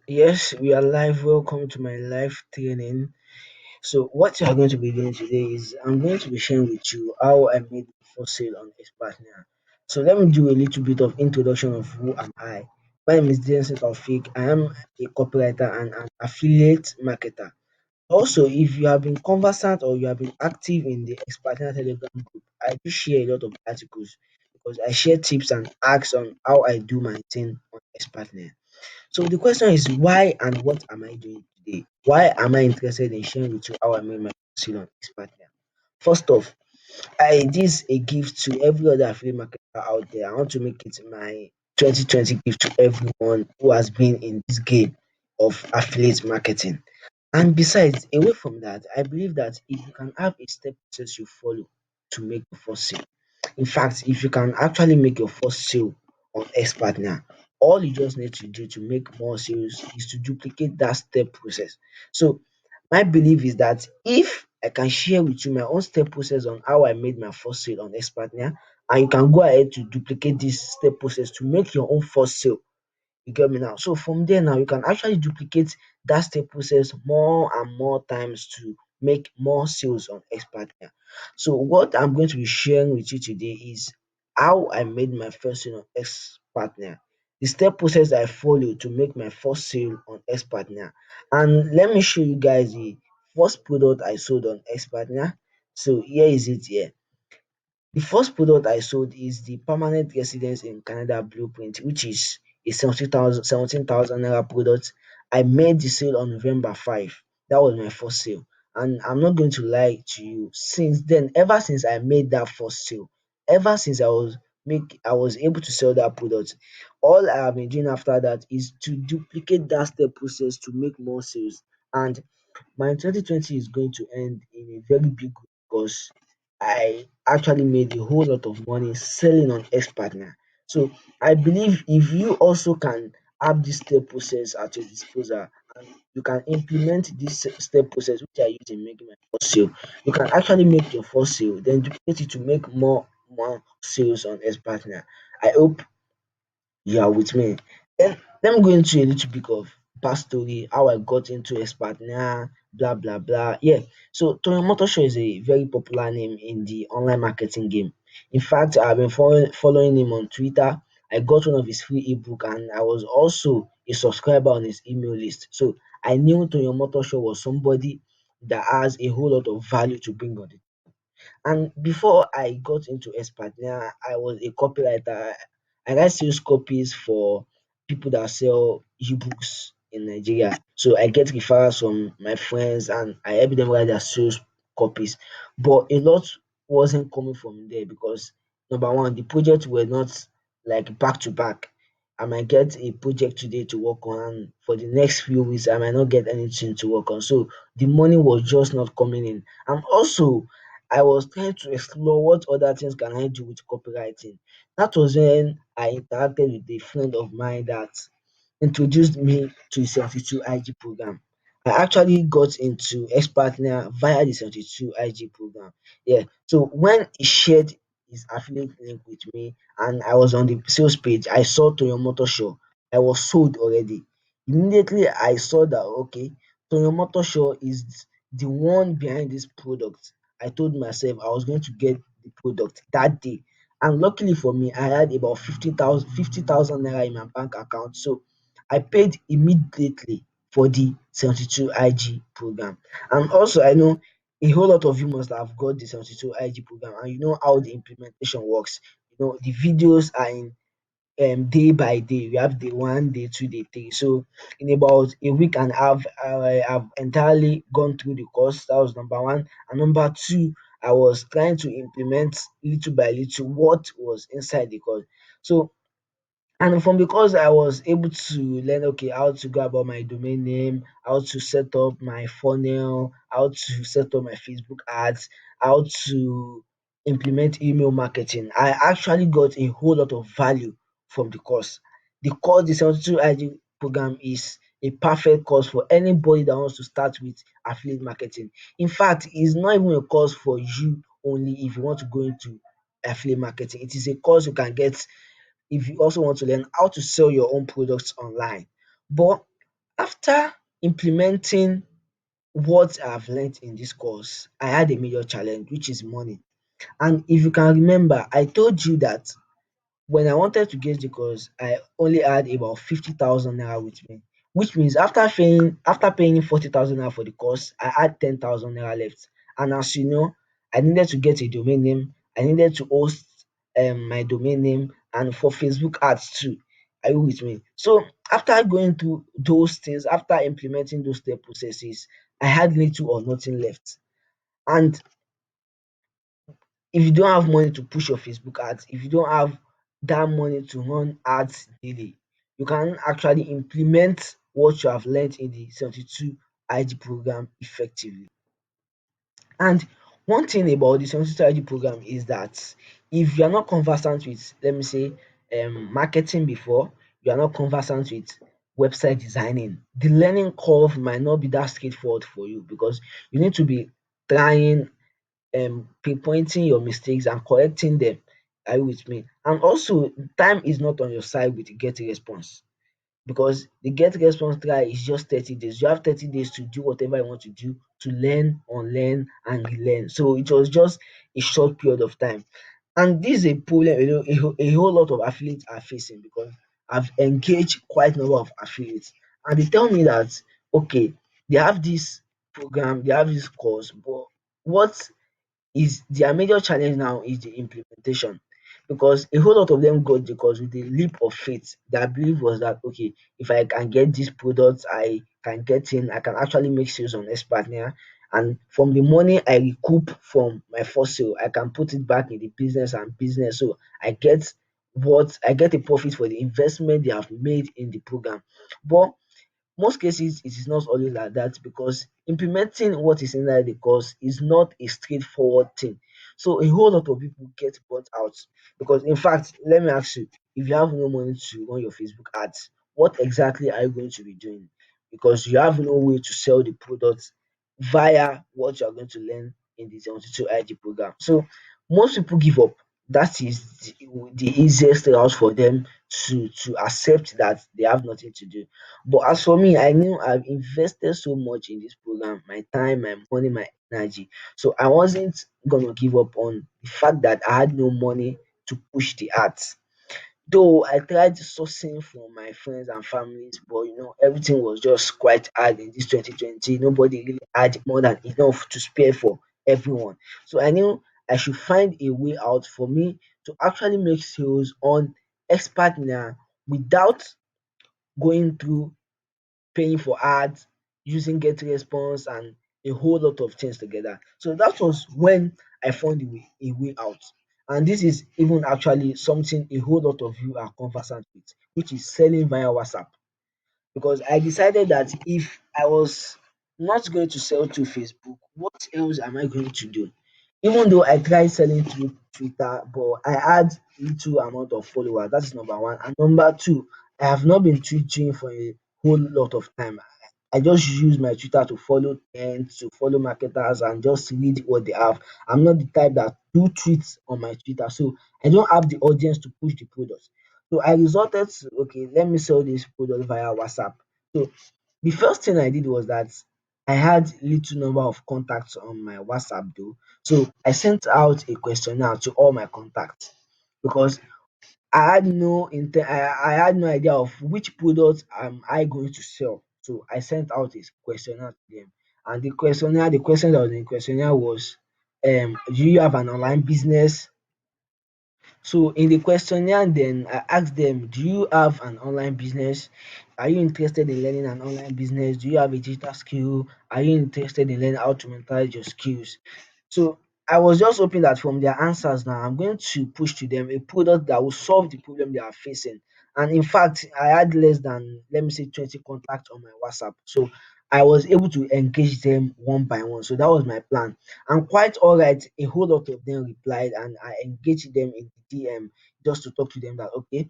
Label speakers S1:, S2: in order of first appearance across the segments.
S1: Yes, we are live. Welcome to my live training. So, what you are going to be doing today is I'm going to be sharing with you how I made my first sale on Expert. So, let me do a little bit of introduction of who am I. My name is Denson Taufik. I am a copywriter and an affiliate marketer. Also, if you have been conversant or you have been active in the Expert Telegram group, I do share a lot of articles because I share tips and hacks on how I do my thing on Expert. So the question is, why and what am I doing today? Why am I interested in sharing with you how I made my decision on this partner? First off, this is a gift to every other affiliate marketer out there. I want to make it my 2020 gift to everyone who has been in this game of affiliate marketing. And besides, away from that, I believe that if you can have a step process you follow to make the first sale, in fact, if you can actually make your first sale on X Partner, all you just need to do to make more sales is to duplicate that step process. So, my belief is that if I can share with you my own step process on how I made my first sale on X Partner, and you can go ahead to duplicate this step process to make your own first sale, you get me now? So from there now, you can actually duplicate that step process more and more times to make more sales on Expertnaire. So what I'm going to be sharing with you today is how I made my first sale on Expertnaire. The step process I followed to make my first sale on Expertnaire. And let me show you guys the first product I sold on Expertnaire. So here is it here. The first product I sold is the permanent residence in Canada blueprint, which is a 17,000 naira product. I made the sale on November 5th. That was my first sale. And I'm not going to lie to you. Since then, ever since I made that first sale, ever since I was able to sell that product, all I have been doing after that is to duplicate that step process to make more sales. And my 2020 is going to end in a very big way because I actually made a whole lot of money selling on X Partner. So I believe if you also can have this step process at your disposal and you can implement this step process which I use in making my first sale, you can actually make your first sale, then duplicate it to make more sales on X Partner. I hope you are with me. Then let me go into a little bit of past story, how I got into expert now, blah blah blah. Yeah. So Toyomoto Show is a very popular name in the online marketing game. In fact, I've been following him on Twitter. I got one of his free ebook and I was also a subscriber on his email list. So I knew Toyomoto Show was somebody that has a whole lot of value to bring on the. And before I got into expert, I was a copywriter. I write sales copies for people that sell ebooks in Nigeria. So I get referrals from my friends and I help them write their sales copies. But a lot wasn't coming from there because number one, the projects were not like back to back. I might get a project today to work on, and for the next few weeks, I might not get anything to work on. So the money was just not coming in. And also, I was trying to explore what other things can I do with copywriting. That was when I interacted with a friend of mine that introduced me to the 72 IG program. I actually got into Expert now via the 72 IG program. Yeah. So when he shared his affiliate link with me and I was on the sales page, I saw Toyomoto Show. I was sold already. Immediately I saw that okay, Toyomoto Show is the one behind this product. I told myself I was going to get the product that day. And luckily for me, I had about 50,000 naira in my bank account. So I paid immediately for the 72 IG program. And also, I know a whole lot of you must have got the 72 IG program and you know how the implementation works. You know, the videos are in day by day. We have day one, day two, day three. So in about a week and a half, I have entirely gone through the course. That was number one. And number two, I was trying to implement little by little what was inside the course. So and from because I was able to learn okay how to go about my domain name, how to set up my funnel, how to set up my Facebook ads, how to implement email marketing, I actually got a whole lot of value from the course. The 72 IG program is a perfect course for anybody that wants to start with affiliate marketing. In fact, it's not even a course for you only if you want to go into affiliate marketing. It is a course you can get if you also want to learn how to sell your own products online. But After implementing what I've learnt in this course, I had a major challenge, which is money. And if you can remember, I told you that when I wanted to get the course, I only had about 50,000 naira with me, which means after paying 40,000 naira for the course, I had 10,000 naira left. And as you know, I needed to get a domain name, I needed to host my domain name, and for Facebook ads too. Are you with me? So after going through those things, after implementing those step processes, I had little or nothing left. And if you don't have money to push your Facebook ads, if you don't have that money to run ads daily, you can actually implement what you have learned in the 72 IG program effectively. And one thing about the 72 IG program is that if you are not conversant with, let me say, marketing before, you are not conversant with website designing, the learning curve might not be that straightforward for you because you need to be trying, pinpointing your mistakes and correcting them. Are you with me? And also, time is not on your side with the get response because the get response trial is just 30 days. You have 30 days to do whatever you want to do, to learn, unlearn, and relearn. So it was just a short period of time. And this is a problem a whole lot of affiliates are facing because I've engaged quite a number of affiliates and they tell me that okay, they have this program, they have this course, but what is their major challenge now is the implementation because a whole lot of them got the course with a leap of faith. Their belief was that okay, if I can get this product, I can get in, I can actually make sales on Expert and from the money I recoup from my first sale, I can put it back in the business. So I get a profit for the investment they have made in the program. But most cases it is not always like that because implementing what is inside the course is not a straightforward thing. So a whole lot of people get burnt out because in fact, let me ask you, if you have no money to run your Facebook ads, what exactly are you going to be doing? Because you have no way to sell the product via what you are going to learn in the 72 IG program. So most people give up. That is the easiest route for them to accept that they have nothing to do. But as for me, I knew I've invested so much in this program, my time, my money, my energy. So I wasn't gonna give up on the fact that I had no money to push the arts. Though I tried sourcing from my friends and families, but everything was just quite hard in this 2020. Nobody really had more than enough to spare for everyone. So I knew I should find a way out for me to actually make sales on Expert now without going through paying for ads, using get response, and a whole lot of things together. So that was when I found a way out. And this is even actually something a whole lot of you are conversant with, which is selling via WhatsApp because I decided that if I was not going to sell through Facebook, what else am I going to do? Even though I tried selling through Twitter, but I had little amount of followers. That is number one. And number two, I have not been tweeting for a whole lot of time. I just use my Twitter to follow trends, to follow marketers, and just read what they have. I'm not the type that do tweets on my Twitter, so I don't have the audience to push the product. So I resorted to okay, let me sell this product via WhatsApp. So the first thing I did was that I had little number of contacts on my WhatsApp though. So I sent out a questionnaire to all my contacts because I had no idea of which product am I going to sell. So I sent out a questionnaire to them. And the question that was in the questionnaire was do you have an online business? So in the questionnaire then I asked them, do you have an online business? Are you interested in learning an online business? Do you have a digital skill? Are you interested in learning how to monetize your skills? So I was just hoping that from their answers now, I'm going to push to them a product that will solve the problem they are facing. And in fact, I had less than, let me say, 20 contacts on my WhatsApp. So I was able to engage them one by one. So that was my plan. And quite all right, a whole lot of them replied, and I engaged them in the DM just to talk to them that, okay,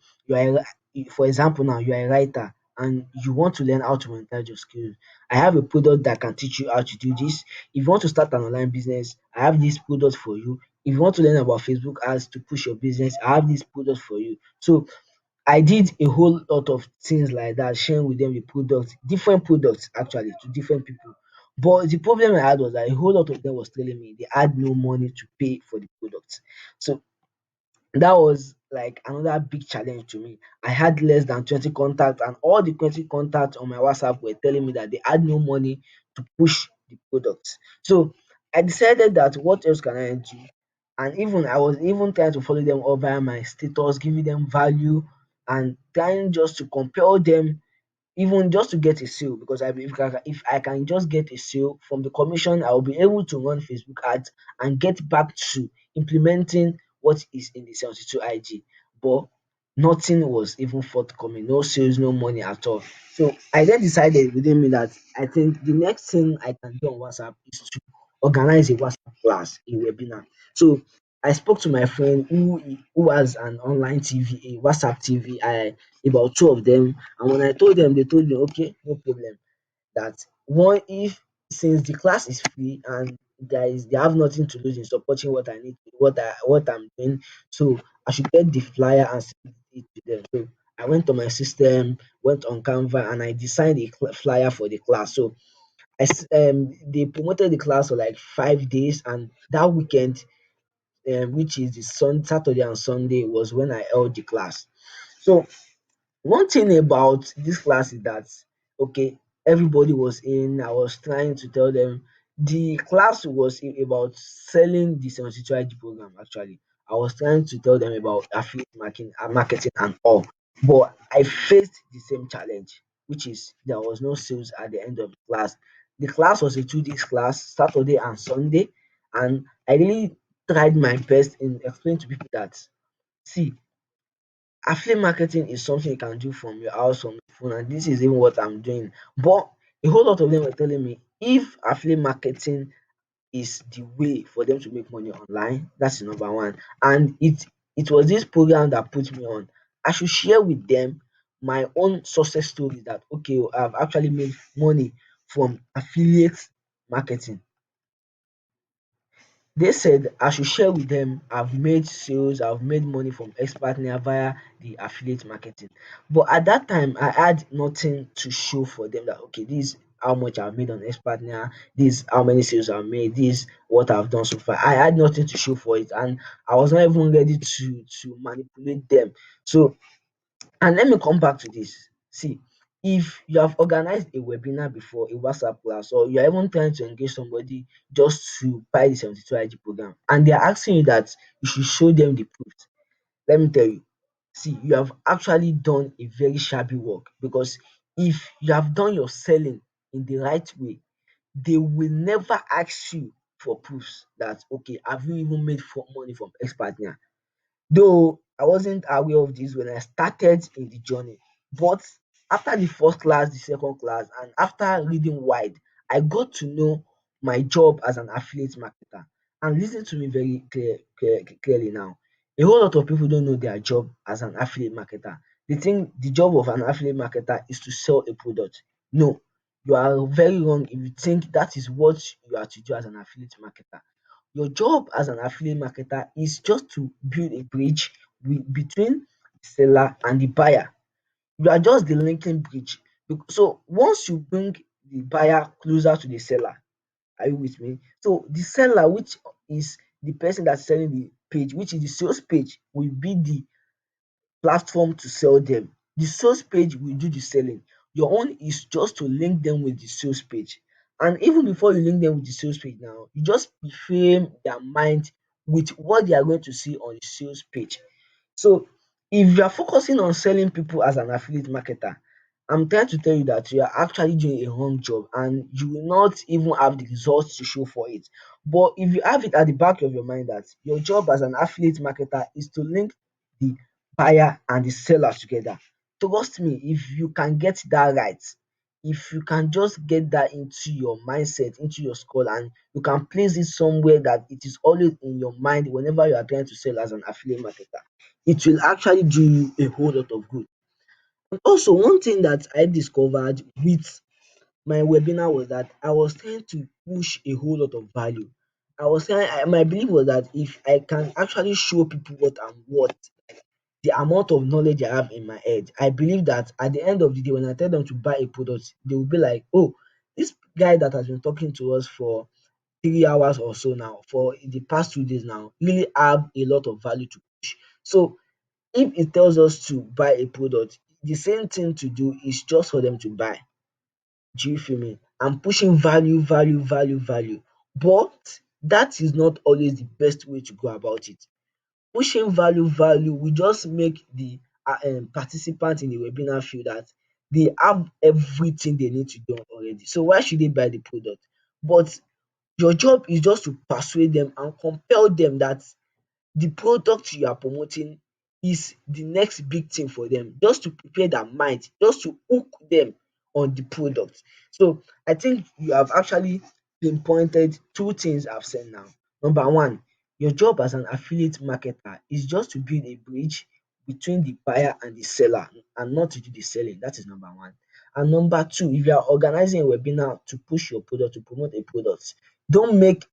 S1: for example, now you are a writer and you want to learn how to monetize your skills. I have a product that can teach you how to do this. If you want to start an online business, I have this product for you. If you want to learn about Facebook ads to push your business, I have this product for you. So I did a whole lot of things like that, sharing with them the products, different products actually to different people. But the problem I had was that a whole lot of them was telling me they had no money to pay for the products. So that was like another big challenge to me. I had less than 20 contacts, and all the 20 contacts on my WhatsApp were telling me that they had no money to push the products. So I decided that what else can I do? And even I was even trying to follow them up via my status, giving them value and trying just to compel them even just to get a sale, because I believe if I can just get a sale from the commission, I will be able to run Facebook ads and get back to implementing what is in the 72 IG. But nothing was even forthcoming, no sales, no money at all. So I then decided within me that I think the next thing I can do on WhatsApp is to organize a WhatsApp class, a webinar. So I spoke to my friend who has an online TV, a WhatsApp TV. About two of them, and when I told them, they told me, okay, no problem. That one, if since the class is free and they have nothing to lose in supporting what I need, what I'm doing, so I should get the flyer and send it to them. So I went on my system, went on Canva, and I designed a flyer for the class. So they promoted the class for like 5 days, and that weekend, which is the Saturday and Sunday, was when I held the class. So one thing about this class is that, okay, everybody was in. I was trying to tell them the class was about selling the 72 IG program. Actually, I was trying to tell them about affiliate marketing and all, but I faced the same challenge, which is there was no sales at the end of the class. The class was a 2 days class, Saturday and Sunday, and I really tried my best in explaining to people that, see, affiliate marketing is something you can do from your house, from your phone, and this is even what I'm doing. But a whole lot of them were telling me if affiliate marketing is the way for them to make money online, that's number one. And it was this program that put me on. I should share with them my own success stories that, okay, I've actually made money from affiliate marketing. They said I should share with them I've made sales, I've made money from EXPERTNAIRE via the affiliate marketing. But at that time, I had nothing to show for them that, okay, this is how much I've made on EXPERTNAIRE, this is how many sales I've made, this is what I've done so far. I had nothing to show for it, and I was not even ready to manipulate them. So, and let me come back to this. See, if you have organized a webinar before, a WhatsApp class, or you're even trying to engage somebody just to buy the 72 IG program, and they're asking you that you should show them the proof, let me tell you, see, you have actually done a very shabby work, because if you have done your selling in the right way, they will never ask you for proofs that, okay, have you even made money from expert? Though I wasn't aware of this when I started in the journey, but after the first class, the second class, and after reading wide, I got to know my job as an affiliate marketer. And listen to me very clearly now. A whole lot of people don't know their job as an affiliate marketer. They think the job of an affiliate marketer is to sell a product. No, you are very wrong if you think that is what you are to do as an affiliate marketer. Your job as an affiliate marketer is just to build a bridge between the seller and the buyer. You are just the linking bridge. So once you bring the buyer closer to the seller, are you with me? So the seller, which is the person that's selling the page, which is the sales page, will be the platform to sell them. The sales page will do the selling. Your own is just to link them with the sales page. And even before you link them with the sales page now, you just frame their mind with what they are going to see on the sales page. So if you are focusing on selling people as an affiliate marketer, I'm trying to tell you that you are actually doing a wrong job, and you will not even have the results to show for it. But if you have it at the back of your mind that your job as an affiliate marketer is to link the buyer and the seller together, trust me, if you can get that right, if you can just get that into your mindset, into your skull, and you can place it somewhere that it is always in your mind whenever you are trying to sell as an affiliate marketer, it will actually do you a whole lot of good. And also, one thing that I discovered with my webinar was that I was trying to push a whole lot of value. My belief was that if I can actually show people what I'm worth, the amount of knowledge I have in my head. I believe that at the end of the day, when I tell them to buy a product, they will be like, oh, this guy that has been talking to us for 3 hours or so now, for the past 2 days now, really have a lot of value to push. So if it tells us to buy a product, the same thing to do is just for them to buy. Do you feel me? I'm pushing value, value, value, value. But that is not always the best way to go about it. Pushing value, value will just make the participant in the webinar feel that they have everything they need to do already. So why should they buy the product? But your job is just to persuade them and compel them that the product you are promoting is the next big thing for them, just to prepare their mind, just to hook them on the product. So I think you have actually pinpointed two things I've said now. Number one, your job as an affiliate marketer is just to build a bridge between the buyer and the seller and not to do the selling. That is number one. And number two, if you are organizing a webinar to push your product, to promote a product, don't make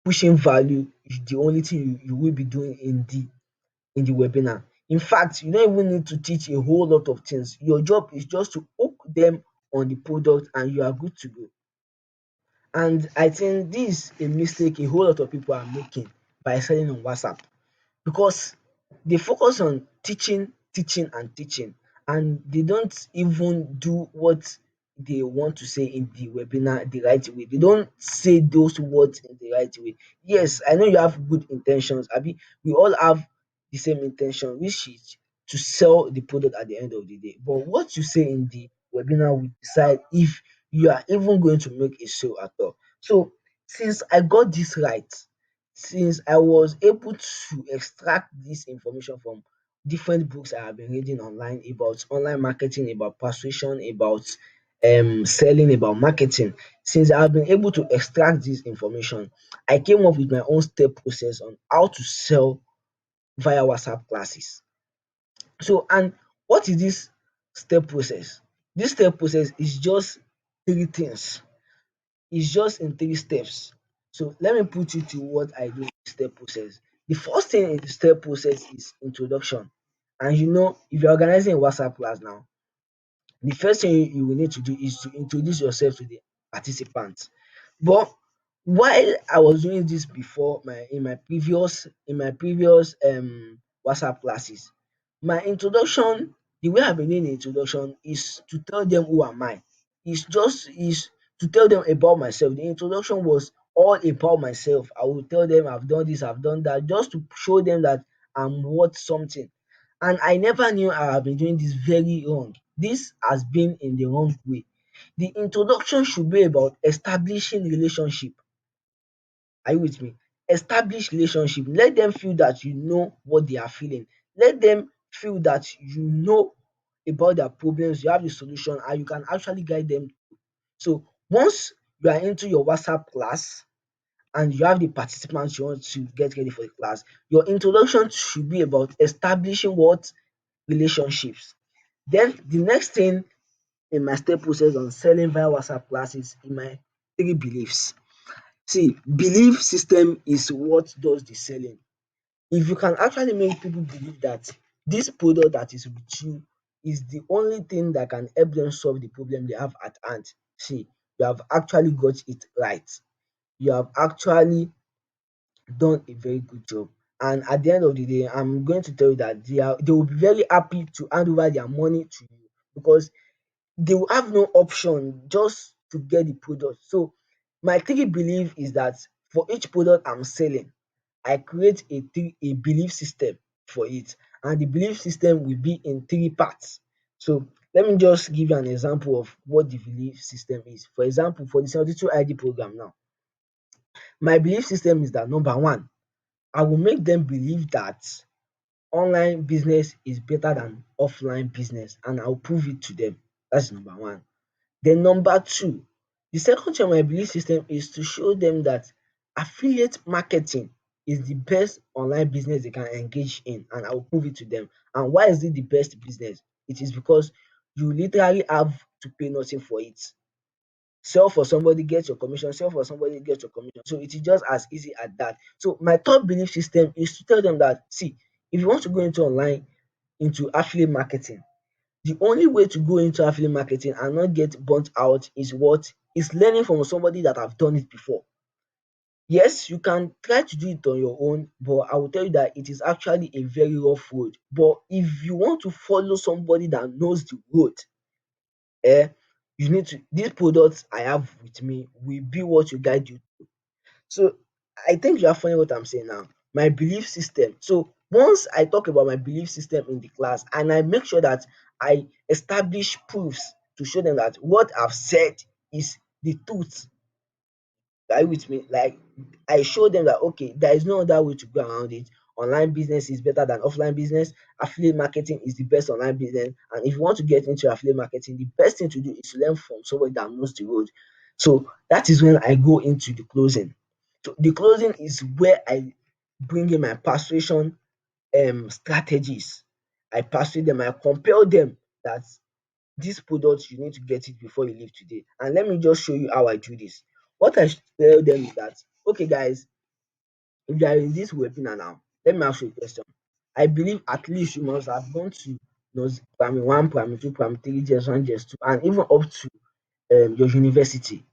S1: pushing value is the only thing you will be doing in the webinar. In fact, you don't even need to teach a whole lot of things. Your job is just to hook them on the product and you are good to go. And I think this is a mistake a whole lot of people are making by selling on WhatsApp, because they focus on teaching, teaching and teaching, and they don't even do what they want to say in the webinar the right way. They don't say those words in the right way. Yes, I know you have good intentions, abi. We all have the same intention, which is to sell the product at the end of the day. But what you say in the webinar will decide if you are even going to make a sale at all. So since I got this right, since I was able to extract this information from different books I have been reading online about online marketing, about persuasion, about selling, about marketing, since I have been able to extract this information, I came up with my own step process on how to sell via WhatsApp classes. So, and what is this step process? This step process is just three things. It's just in three steps. So let me put you to what I do in the step process. The first thing in the step process is introduction. And you know, if you're organizing a WhatsApp class now, the first thing you will need to do is to introduce yourself to the participants. But while I was doing this before, my previous WhatsApp classes, my introduction, the way I've been doing the introduction is to tell them who am I. Is to tell them about myself. The introduction was all about myself. I will tell them I've done this, I've done that, just to show them that I'm worth something. And I never knew I have been doing this very wrong. This has been in the wrong way. The introduction should be about establishing relationship. Are you with me? Establish relationship. Let them feel that you know what they are feeling. Let them feel that you know about their problems, you have the solution, and you can actually guide them. So once you are into your WhatsApp class and you have the participants you want to get ready for the class, your introduction should be about establishing what? Relationships. Then the next thing in my step process on selling via WhatsApp classes in my three beliefs. See, belief system is what does the selling. If you can actually make people believe that this product that is with you is the only thing that can help them solve the problem they have at hand, see, you have actually got it right. You have actually done a very good job. And at the end of the day, I'm going to tell you that they will be very happy to hand over their money to you, because they will have no option just to get the product. So my three belief is that for each product I'm selling, I create a belief system for it, and the belief system will be in three parts. So let me just give you an example of what the belief system is. For example, for the 72 ID program now, my belief system is that number one, I will make them believe that online business is better than offline business, and I'll prove it to them. That's number one. Then number two, the second thing on my belief system is to show them that affiliate marketing is the best online business they can engage in, and I will prove it to them. And why is it the best business? It is because you literally have to pay nothing for it. Sell for somebody, get your commission, sell for somebody, get your commission. So it is just as easy as that. So my third belief system is to tell them that, see, if you want to go into online, into affiliate marketing. The only way to go into affiliate marketing and not get burnt out is what? Is learning from somebody that have done it before. Yes, you can try to do it on your own, but I will tell you that it is actually a very rough road. But if you want to follow somebody that knows the road, eh, you need to, these products I have with me will be what will guide you. So I think you are following what I'm saying now. My belief system. So once I talk about my belief system in the class and I make sure that I establish proofs to show them that what I've said is the truth. Are you with me? Like, I show them that okay, there is no other way to go around it. Online business is better than offline business. Affiliate marketing is the best online business. And if you want to get into affiliate marketing, the best thing to do is to learn from somebody that knows the road. So that is when I go into the closing. So the closing is where I bring in my persuasion strategies. I persuade them, I compel them that this product you need to get it before you leave today. And let me just show you how I do this. What I tell them is that, okay guys, if you are in this webinar now, let me ask you a question. I believe at least you must have gone to primary one, primary two, primary three, JS1, JS2, and even up to your university.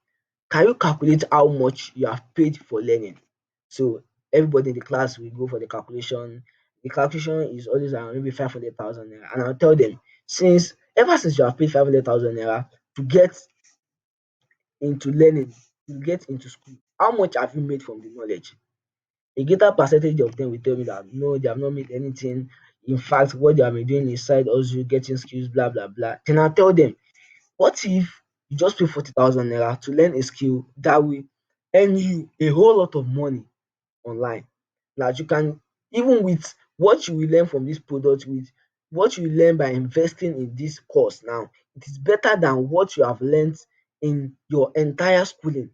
S1: Can you calculate how much you have paid for learning? So everybody in the class will go for the calculation. The calculation is always around maybe 500,000 naira. And I'll tell them, since ever since you have paid 500,000 naira to get into learning, to get into school, how much have you made from the knowledge? A greater percentage of them will tell me that no, they have not made anything. In fact, what they have been doing is side hustle, getting skills, blah blah blah. Then I tell them, what if you just pay 40,000 naira to learn a skill that will earn you a whole lot of money online? Now you can, even with what you will learn from this product, with what you learn by investing in this course now, it is better than what you have learnt in your entire schooling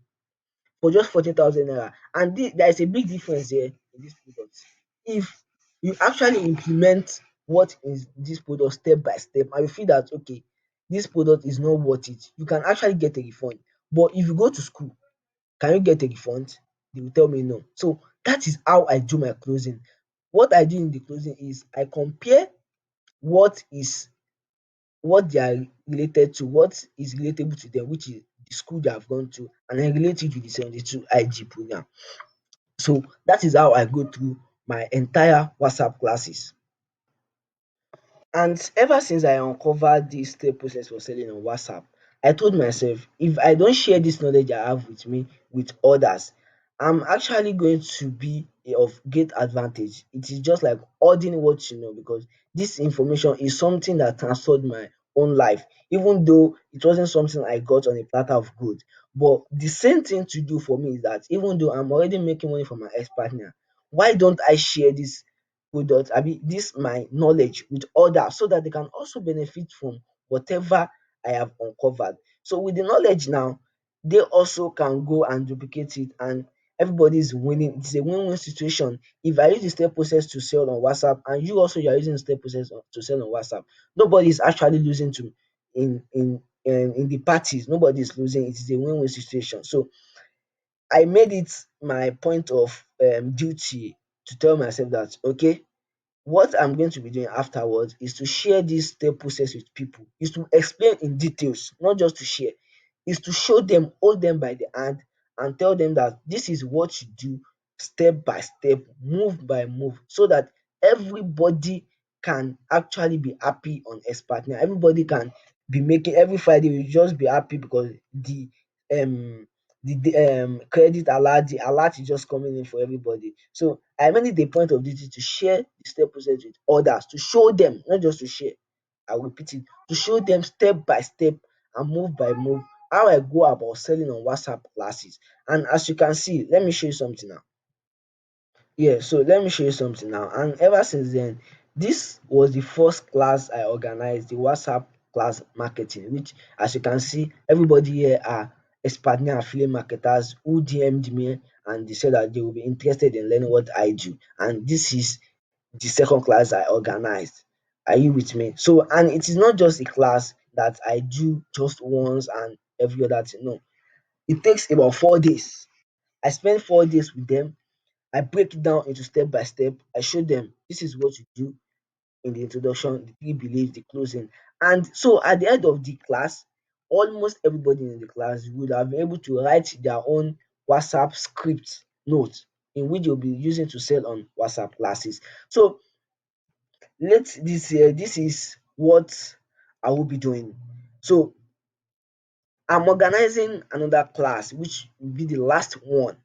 S1: for just 40,000 naira. And there is a big difference here in this product. If you actually implement what is this product step by step and you feel that okay, this product is not worth it, you can actually get a refund. But if you go to school, can you get a refund? They will tell me no. So that is how I do my closing. What I do in the closing is I compare what is what they are related to, what is relatable to them, which is the school they have gone to, and I relate it with the 72 IG program. So that is how I go through my entire WhatsApp classes. And ever since I uncovered this step process for selling on WhatsApp, I told myself if I don't share this knowledge I have with me with others, I'm actually going to be of great advantage. It is just like hoarding what you know, because this information is something that transformed my own life, even though it wasn't something I got on a platter of gold. But the same thing to do for me is that even though I'm already making money from my ex partner, why don't I share this product, this my knowledge with others so that they can also benefit from whatever I have uncovered. So with the knowledge now, they also can go and duplicate it and everybody is winning. It's a win-win situation. If I use the step process to sell on WhatsApp and you are using the step process to sell on WhatsApp, nobody is actually losing to in the parties. Nobody is losing. It is a win-win situation. So I made it my point of duty to tell myself that okay, what I'm going to be doing afterwards is to share this step process with people, is to explain in details, not just to share, is to show them, hold them by the hand, and tell them that this is what you do step by step, move by move, so that everybody can actually be happy on expert. Now, everybody can be making every Friday, will just be happy because um the credit alert, the alert is just coming in for everybody. So I made it a point of duty to share the step process with others, to show them, not just to share. I will repeat it, to show them step by step and move by move how I go about selling on WhatsApp classes. And as you can see, let me show you something now. Yeah, so let me show you something now. And ever since then, this was the first class I organized, the WhatsApp class marketing, which as you can see, everybody here are expert affiliate marketers who DM'd me and they said that they will be interested in learning what I do. And this is the second class I organized. Are you with me? So, and it is not just a class that I do just once and every other thing. No, it takes about 4 days. I spend 4 days with them. I break it down into step by step. I show them this is what you do. in the introduction, the three beliefs, the closing. And so at the end of the class, almost everybody in the class would have been able to write their own WhatsApp script note in which they'll be using to sell on WhatsApp classes. So this is what I will be doing. So I'm organizing another class which will be the last one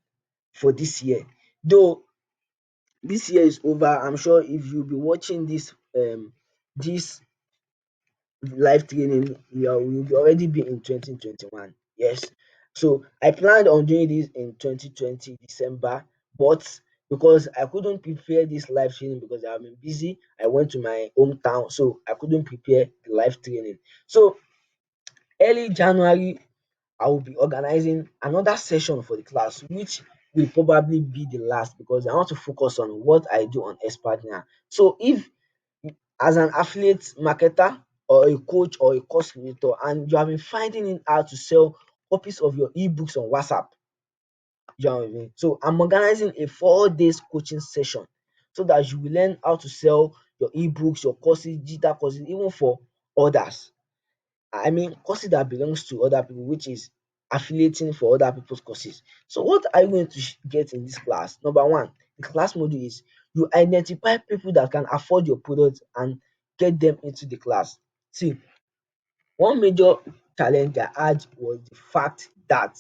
S1: for this year. Though this year is over, I'm sure if you'll be watching this live training, you'll be already be in 2021. Yes. So I planned on doing this in 2020 December, but because I couldn't prepare this live training because I've been busy, I went to my hometown, so I couldn't prepare the live training. So early January, I will be organizing another session for the class, which will probably be the last because I want to focus on what I do on Expertnaire. So if as an affiliate marketer or a coach or a course creator and you have been finding it hard to sell copies of your ebooks on WhatsApp, you know what I mean? So I'm organizing a 4 days coaching session so that you will learn how to sell your ebooks, your courses, digital courses, even for others. I mean courses that belongs to other people, which is affiliating for other people's courses. So what are you going to get in this class? Number one, the class module is you identify people that can afford your product and get them into the class. See, one major challenge I had was the fact that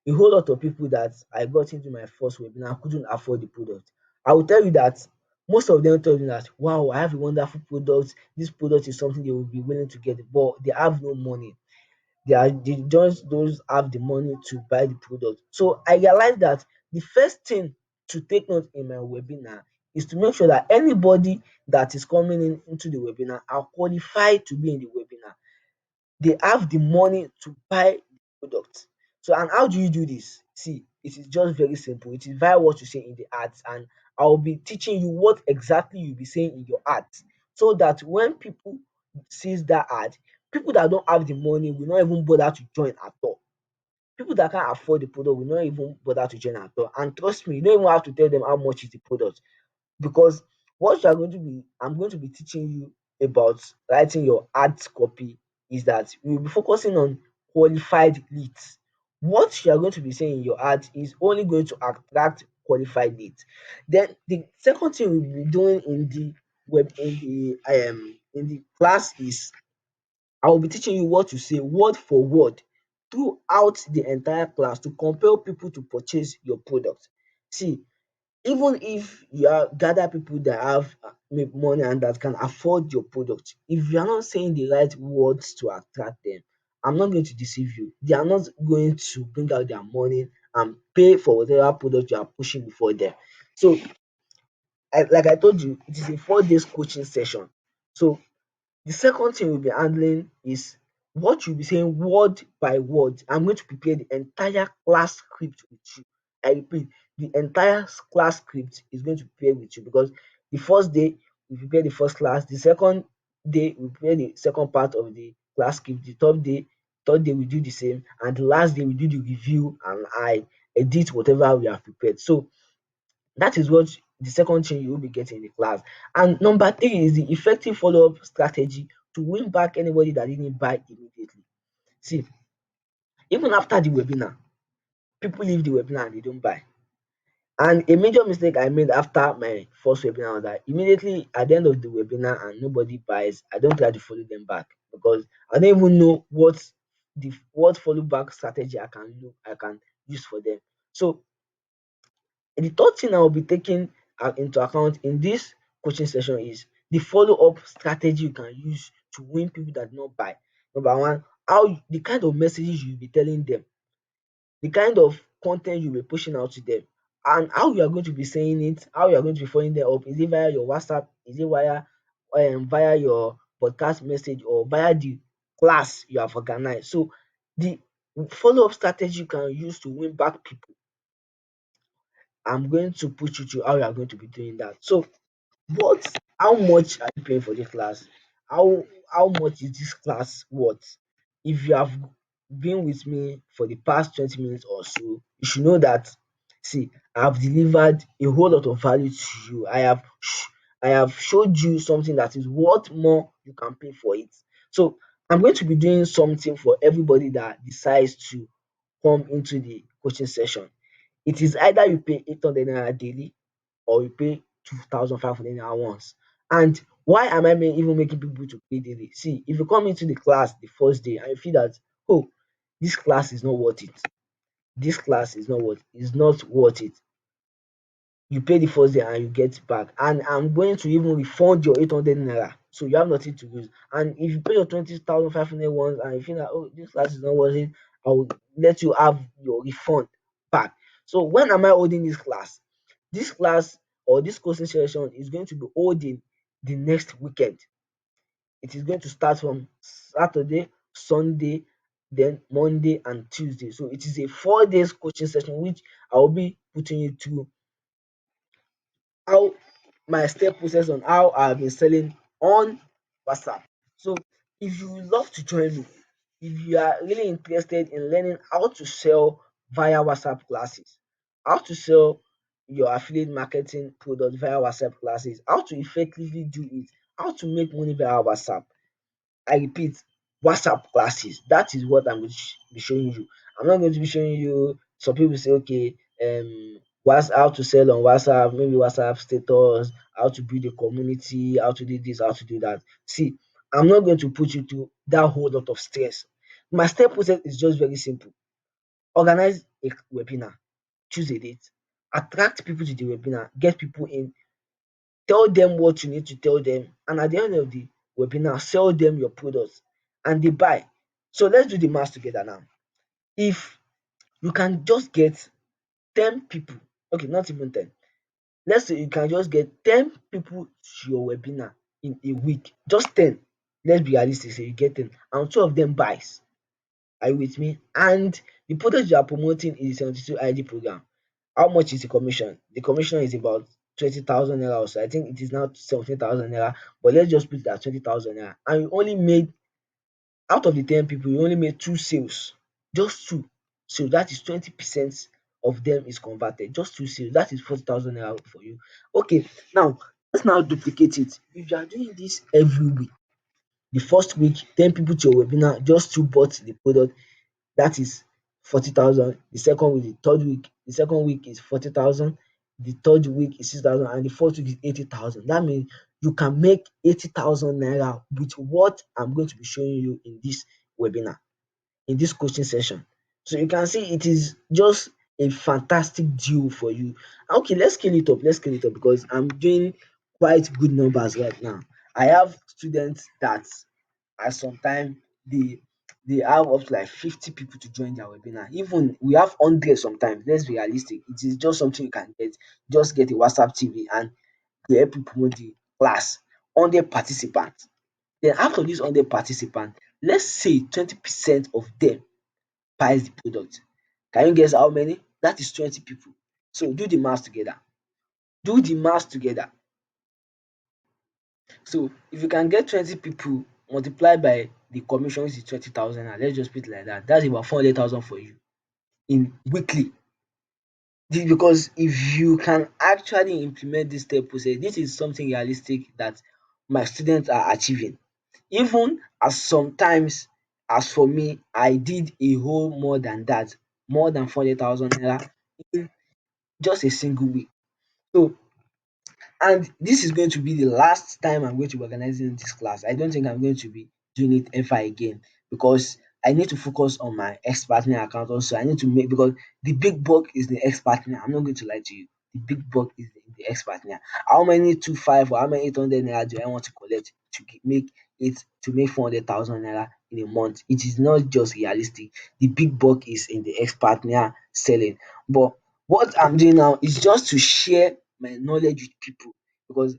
S1: a whole lot of people that I got into my first webinar couldn't afford the product. I will tell you that most of them told me that, wow, I have a wonderful product. This product is something they will be willing to get, but they have no money. They just don't have the money to buy the product. So I realized that the first thing to take note in my webinar is to make sure that anybody that is coming in into the webinar are qualified to be in the webinar. They have the money to buy the product. So and how do you do this? See, it is just very simple. It is via what you say in the ads, and I will be teaching you what exactly you'll be saying in your ads so that when people sees that ad, people that don't have the money will not even bother to join at all. People that can't afford the product will not even bother to join at all. And trust me, you don't even have to tell them how much is the product because what you are going to be I'm going to be teaching you about writing your ads copy is that we will be focusing on qualified leads. What you are going to be saying in your ad is only going to attract qualified leads. Then the second thing we'll be doing in the web in the class is I will be teaching you what to say word for word throughout the entire class to compel people to purchase your product. See, even if you are gather people that have make money and that can afford your product, if you are not saying the right words to attract them, I'm not going to deceive you. They are not going to bring out their money and pay for whatever product you are pushing before them. So like I told you, it is a 4 days coaching session. So the second thing we'll be handling is what you'll be saying word by word. I'm going to prepare the entire class script with you. I repeat, the entire class script is going to prepare with you because the first day we prepare the first class, the second day we prepare the second part of the class script, the third day we do the same, and the last day we do the review and I edit whatever we have prepared. So that is what the second thing you will be getting in the class. And number three is the effective follow-up strategy to win back anybody that didn't buy immediately. See, even after the webinar, people leave the webinar and they don't buy. And a major mistake I made after my first webinar was that immediately at the end of the webinar and nobody buys, I don't try to follow them back because I don't even know what follow back strategy I can use for them. So the third thing I will be taking into account in this coaching session is the follow-up strategy you can use to win people that do not buy. Number one, the kind of messages you'll be telling them, the kind of content you'll be pushing out to them, and how you are going to be saying it, how you are going to be following them up. Is it via your WhatsApp? Is it via your podcast message or via the class you have organized? So the follow-up strategy you can use to win back people, I'm going to put you through how you are going to be doing that. So what how much are you paying for this class? How much is this class worth? If you have been with me for the past 20 minutes or so, you should know that see, I have delivered a whole lot of value to you. I have showed you something that is worth more you can pay for it. So I'm going to be doing something for everybody that decides to come into the coaching session. It is either you pay 800 naira daily or you pay 2,500 naira once. And why am I even making people to pay daily? See, if you come into the class the first day and you feel that, oh, this class is not worth it, this class is not worth it, you pay the first day and you get back, and I'm going to even refund your 800 naira, so you have nothing to lose. And if you pay your 20,500 once and you feel that, oh, this class is not worth it, I will let you have your refund back. So when am I holding this class? This class or this coaching session is going to be holding the next weekend. It is going to start from Saturday, Sunday, then Monday and Tuesday. So it is a 4 days coaching session which I will be putting you through how my step process on how I've been selling on WhatsApp. So if you would love to join me, if you are really interested in learning how to sell via WhatsApp classes, how to sell your affiliate marketing product via WhatsApp classes, how to effectively do it, how to make money via WhatsApp, I repeat, WhatsApp classes. That is what I'm going to be showing you. I'm not going to be showing you. Some people say, okay, what's how to sell on WhatsApp, maybe WhatsApp status, how to build a community, how to do this, how to do that. See, I'm not going to put you through that whole lot of stress. My step process is just very simple. Organize a webinar, choose a date, attract people to the webinar, get people in, tell them what you need to tell them, and at the end of the webinar, sell them your products and they buy. So let's do the math together now. If you can just get 10 people, okay, not even 10, let's say you can just get 10 people to your webinar in a week, just 10. Let's be realistic, say you get 10 and two of them buys. Are you with me? And the product you are promoting is a 72 ID program. How much is the commission? The commission is about 20,000 naira or so. I think it is now 17,000 naira, but let's just put it at 20,000 naira. And you only made, out of the 10 people, you only made two sales, just two. So that is 20% of them is converted, just two sales. That is 40,000 naira for you. Okay, now let's now duplicate it. If you are doing this every week, the first week, 10 people to your webinar, just two bought the product, that is 40,000. The second week, the third week, the second week is 40,000. The third week is 6,000, and the fourth week is 80,000. That means you can make 80,000 naira with what I'm going to be showing you in this webinar, in this coaching session. So you can see it is just a fantastic deal for you. Okay, let's scale it up. Let's scale it up because I'm doing quite good numbers right now. I have students that at some time they have up to like 50 people to join their webinar. Even we have 100 sometimes. Let's be realistic. It is just something you can get. Just get a WhatsApp TV and they help you promote the class. 100 participants. Then out of these 100 participants, let's say 20% of them buys the product. Can you guess how many? That is 20 people. So do the math together. Do the math together. So if you can get 20 people multiply by the commission which is 20,000, and let's just put it like that, that's about 400,000 for you in weekly. Because if you can actually implement this step process, this is something realistic that my students are achieving. Even as sometimes, as for me, I did a whole more than that, more than 400,000 naira in just a single week. So, and this is going to be the last time I'm going to be organizing this class. I don't think I'm going to be doing it ever again because I need to focus on my ex-partner account also. I need to make, because the big buck is the ex-partner. I'm not going to lie to you. The big buck is the ex-partner. How many 25 or how many 800 naira do I want to collect to make it to make 400,000 naira in a month? It is not just realistic. The big buck is in the ex-partner selling. But what I'm doing now is just to share my knowledge with people because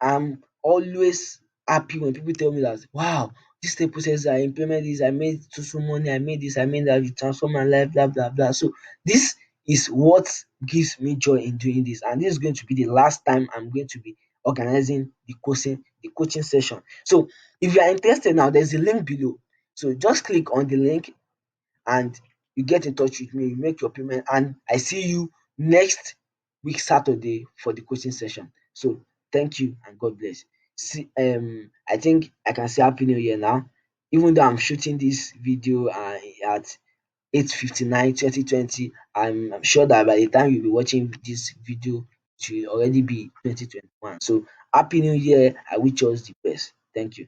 S1: I'm always happy when people tell me that, wow, this step process I implement this, I made so money, I made this, I made that, you transform my life, blah blah blah. So this is what gives me joy in doing this, and this is going to be the last time I'm going to be organizing the coaching session. So if you are interested now, there's a link below. So just click on the link and you get in touch with me, you make your payment, and I see you next week Saturday for the coaching session. So Thank you and God bless. See, I think I can say Happy New Year now. Even though I'm shooting this video at 8:59 2020, I'm sure that by the time you'll be watching this video, it will already be 2021. So Happy New Year. I wish us the best. Thank you.